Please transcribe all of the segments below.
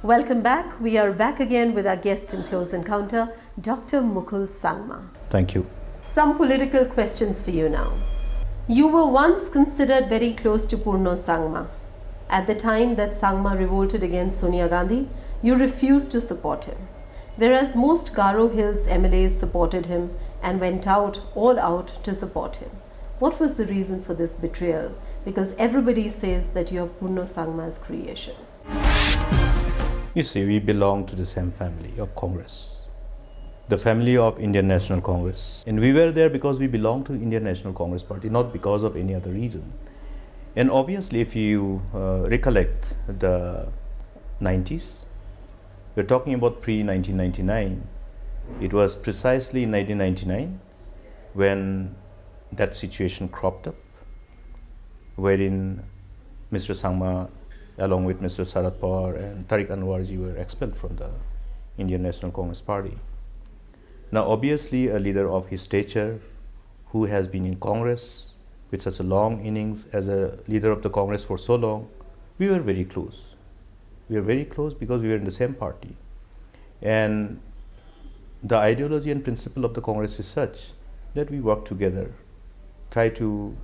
Welcome back. We are back again with our guest in Close Encounter, Dr. Mukul Sangma. Thank you. Some political questions for you now. You were once considered very close to Purno Sangma. At the time that Sangma revolted against Sonia Gandhi, you refused to support him. Whereas most Garo Hills MLAs supported him and went all out to support him. What was the reason for this betrayal? Because everybody says that you are Purno Sangma's creation. You see, we belong to the same family of Congress, the family of Indian National Congress. And we were there because we belong to Indian National Congress Party, not because of any other reason. And obviously, if you recollect the 90s, we're talking about pre-1999. It was precisely in 1999 when that situation cropped up, wherein Mr. Sangma, along with Mr. Sharad Pawar and Tariq Anwarji, were expelled from the Indian National Congress Party. Now, obviously, a leader of his stature, who has been in Congress with such a long innings as a leader of the Congress for so long, we were very close. We were very close because we were in the same party. And the ideology and principle of the Congress is such that we work together, try to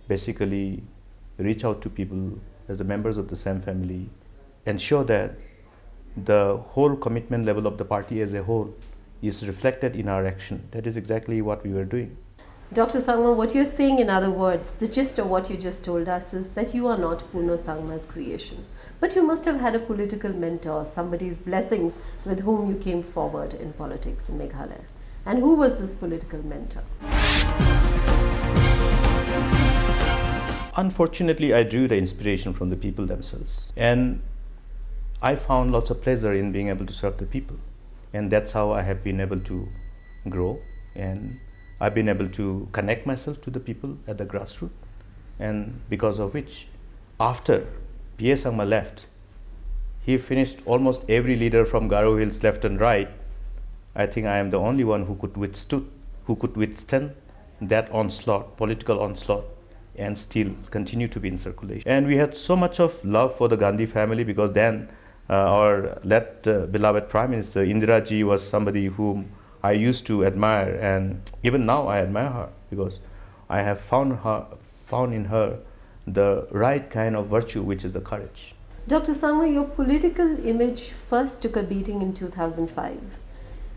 basically reach out to people as the members of the same family, ensure that the whole commitment level of the party as a whole is reflected in our action. That is exactly what we were doing. Dr. Sangma, what you're saying, in other words, the gist of what you just told us is that you are not Purno Sangma's creation. But you must have had a political mentor, somebody's blessings with whom you came forward in politics in Meghalaya. And who was this political mentor? Unfortunately, I drew the inspiration from the people themselves. And I found lots of pleasure in being able to serve the people. And that's how I have been able to grow. And I've been able to connect myself to the people at the grassroots. And because of which, after P.A. Sangma left, he finished almost every leader from Garo Hills left and right. I think I am the only one who could withstand that onslaught, political onslaught, and still continue to be in circulation. And we had so much of love for the Gandhi family because then our late beloved Prime Minister Indira Ji was somebody whom I used to admire, and even now I admire her because I have found in her the right kind of virtue, which is the courage. Dr. Sangma, your political image first took a beating in 2005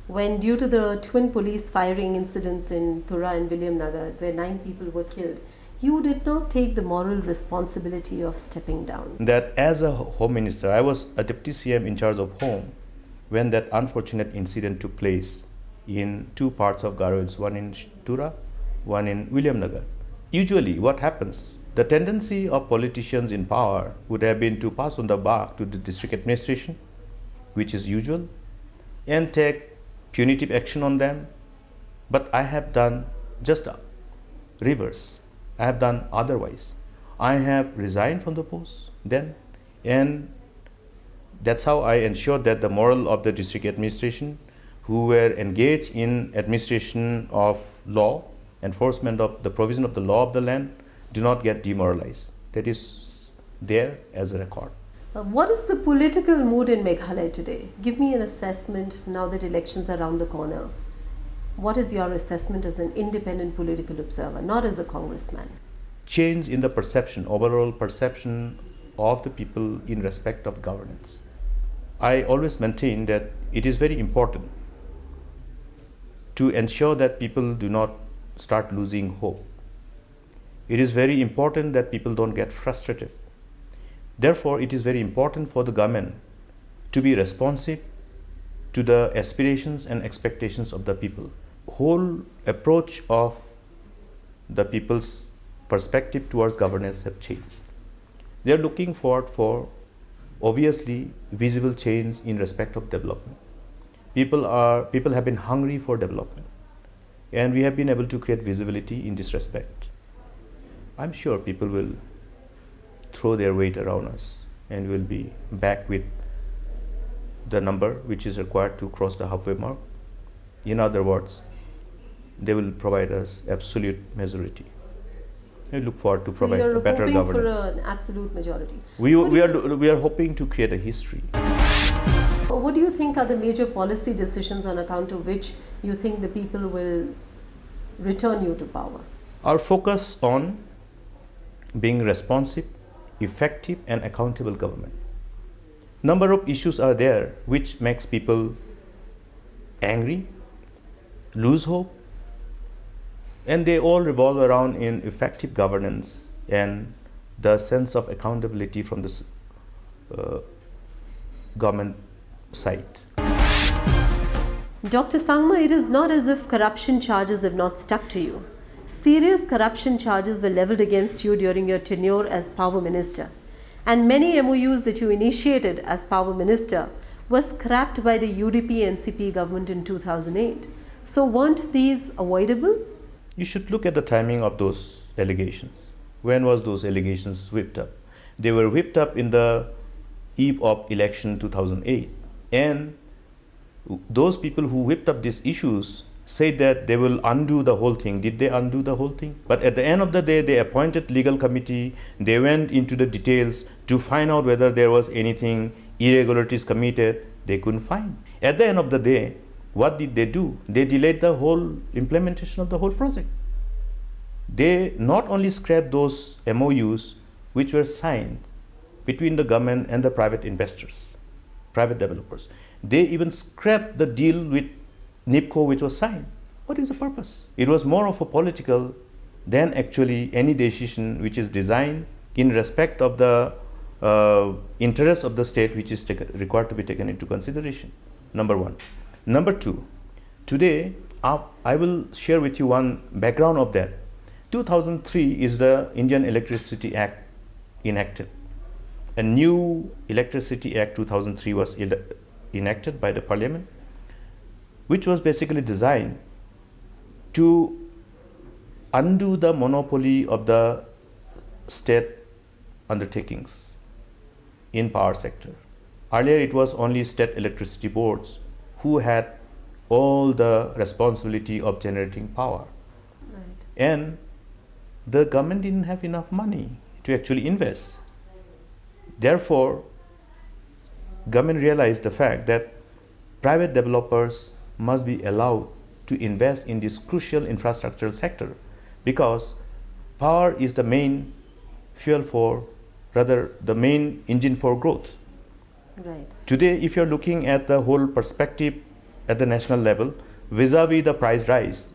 when, due to the twin police firing incidents in Thura and William Nagar, where 9 people were killed, you did not take the moral responsibility of stepping down. That as a Home Minister, I was a Deputy CM in charge of Home when that unfortunate incident took place in 2 parts of Garo Hills, one in Thura, one in William Nagar. Usually what happens, the tendency of politicians in power would have been to pass on the buck to the district administration, which is usual, and take punitive action on them. But I have done just reverse. I have done otherwise. I have resigned from the post then, and that's how I ensured that the moral of the district administration, who were engaged in administration of law, enforcement of the provision of the law of the land, do not get demoralized. That is there as a record. What is the political mood in Meghalaya today? Give me an assessment now that elections are around the corner. What is your assessment as an independent political observer, not as a congressman? Change in the perception, overall perception of the people in respect of governance. I always maintain that it is very important to ensure that people do not start losing hope. It is very important that people don't get frustrated. Therefore, it is very important for the government to be responsive to the aspirations and expectations of the people. Whole approach of the people's perspective towards governance have changed. They are looking forward for obviously visible change in respect of development. People have been hungry for development, and we have been able to create visibility in this respect. I'm sure people will throw their weight around us and will be back with the number which is required to cross the halfway mark. In other words, they will provide us absolute majority. I look forward to provide better governance. So you're hoping for an absolute majority. We are hoping to create a history. What do you think are the major policy decisions on account of which you think the people will return you to power? Our focus on being responsive, effective and accountable government. Number of issues are there which makes people angry, lose hope, and they all revolve around in effective governance and the sense of accountability from the government side. Dr. Sangma, it is not as if corruption charges have not stuck to you. Serious corruption charges were leveled against you during your tenure as Power Minister, and many MOUs that you initiated as Power Minister were scrapped by the UDP-NCP government in 2008. So weren't these avoidable? You should look at the timing of those allegations. When was those allegations whipped up? They were whipped up in the eve of election 2008, and those people who whipped up these issues said that they will undo the whole thing. Did they undo the whole thing? But at the end of the day, they appointed legal committee. They went into the details to find out whether there was anything irregularities committed. They couldn't find. At the end of the day, what did they do? They delayed the whole implementation of the whole project. They not only scrapped those MOUs which were signed between the government and the private investors, private developers. They even scrapped the deal with NIPCO which was signed. What is the purpose? It was more of a political than actually any decision which is designed in respect of the interests of the state which is required to be taken into consideration. Number one. Number two, today I will share with you one background of that. 2003 is the Indian Electricity Act enacted. A new Electricity Act 2003 was enacted by the Parliament, which was basically designed to undo the monopoly of the state undertakings in power sector. Earlier it was only state electricity boards who had all the responsibility of generating power. Right. And the government didn't have enough money to actually invest. Therefore, government realized the fact that private developers must be allowed to invest in this crucial infrastructural sector, because power is the main fuel for, rather the main engine for growth. Right. Today, if you're looking at the whole perspective at the national level, vis-a-vis the price rise,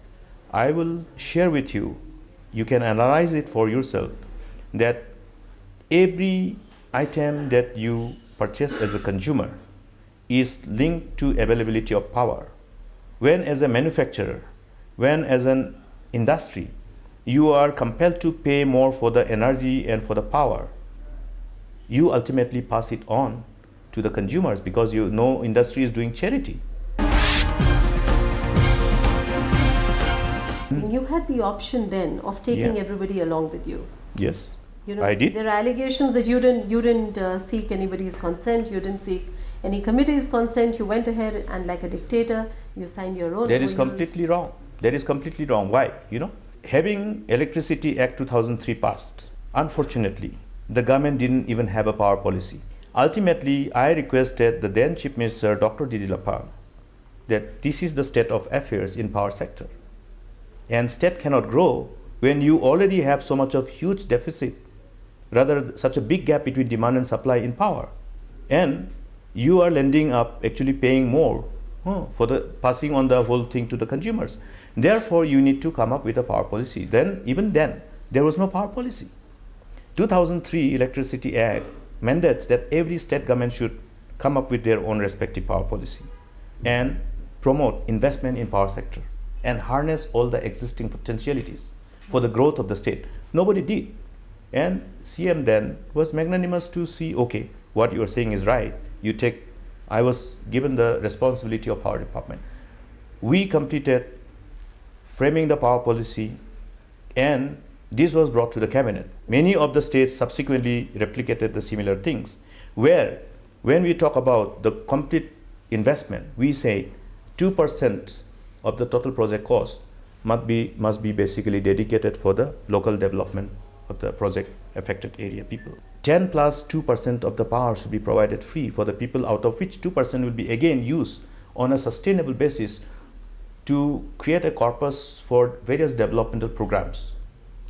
I will share with you, you can analyze it for yourself, that every item that you purchase as a consumer is linked to availability of power. When as a manufacturer, when as an industry, you are compelled to pay more for the energy and for the power, you ultimately pass it on to the consumers, because you know industry is doing charity. You had the option then of taking everybody along with you. Yes, You know, I did. There are allegations that you didn't seek anybody's consent, you didn't seek any committee's consent, you went ahead and like a dictator, you signed your own. That is completely wrong. That is completely wrong. Why? You know, having Electricity Act 2003 passed, unfortunately, the government didn't even have a power policy. Ultimately, I requested the then Chief Minister, Dr. Didilapang, that this is the state of affairs in power sector. And state cannot grow when you already have so much of huge deficit, rather such a big gap between demand and supply in power. And you are ending up actually paying more for the passing on the whole thing to the consumers. Therefore, you need to come up with a power policy. Even then, there was no power policy. 2003 Electricity Act mandates that every state government should come up with their own respective power policy and promote investment in power sector and harness all the existing potentialities for the growth of the state. Nobody did. And CM then was magnanimous to see, okay, what you are saying is right. I was given the responsibility of power department. We completed framing the power policy, and this was brought to the cabinet. Many of the states subsequently replicated the similar things, where when we talk about the complete investment, we say 2% of the total project cost must be basically dedicated for the local development of the project affected area people. 10 plus 2% of the power should be provided free for the people, out of which 2% will be again used on a sustainable basis to create a corpus for various developmental programs.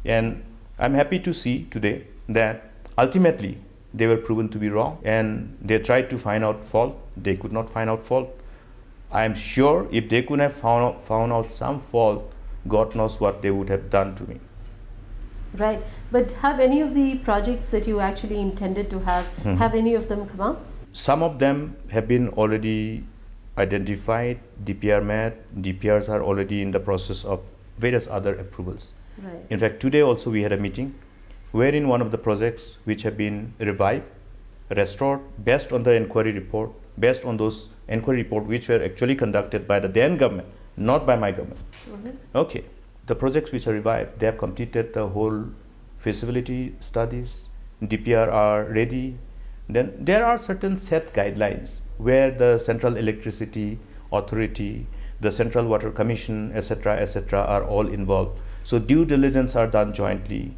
And I'm happy to see today that ultimately they were proven to be wrong, and they tried to find out fault. They could not find out fault. I'm sure if they could have found out some fault, God knows what they would have done to me. Right. But have any of the projects that you actually intended to have any of them come up? Some of them have been already identified, DPR met, DPRs are already in the process of various other approvals. Right. In fact, today also we had a meeting wherein one of the projects which have been revived, restored based on the inquiry report, based on those inquiry report which were actually conducted by the then government, not by my government. Okay, the projects which are revived, they have completed the whole feasibility studies, DPR are ready. Then there are certain set guidelines where the Central Electricity Authority, the Central Water Commission, etc., are all involved. So due diligence are done jointly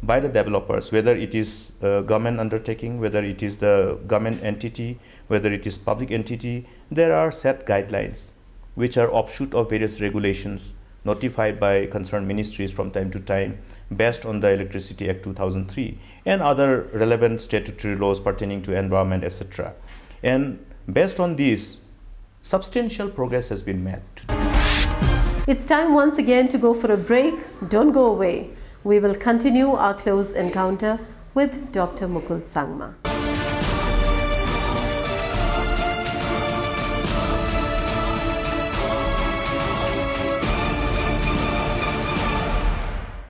by the developers, whether it is a government undertaking, whether it is the government entity, whether it is public entity. There are set guidelines which are offshoot of various regulations notified by concerned ministries from time to time based on the Electricity Act 2003 and other relevant statutory laws pertaining to environment, etc. And based on these, substantial progress has been made. It's time once again to go for a break. Don't go away. We will continue our close encounter with Dr. Mukul Sangma.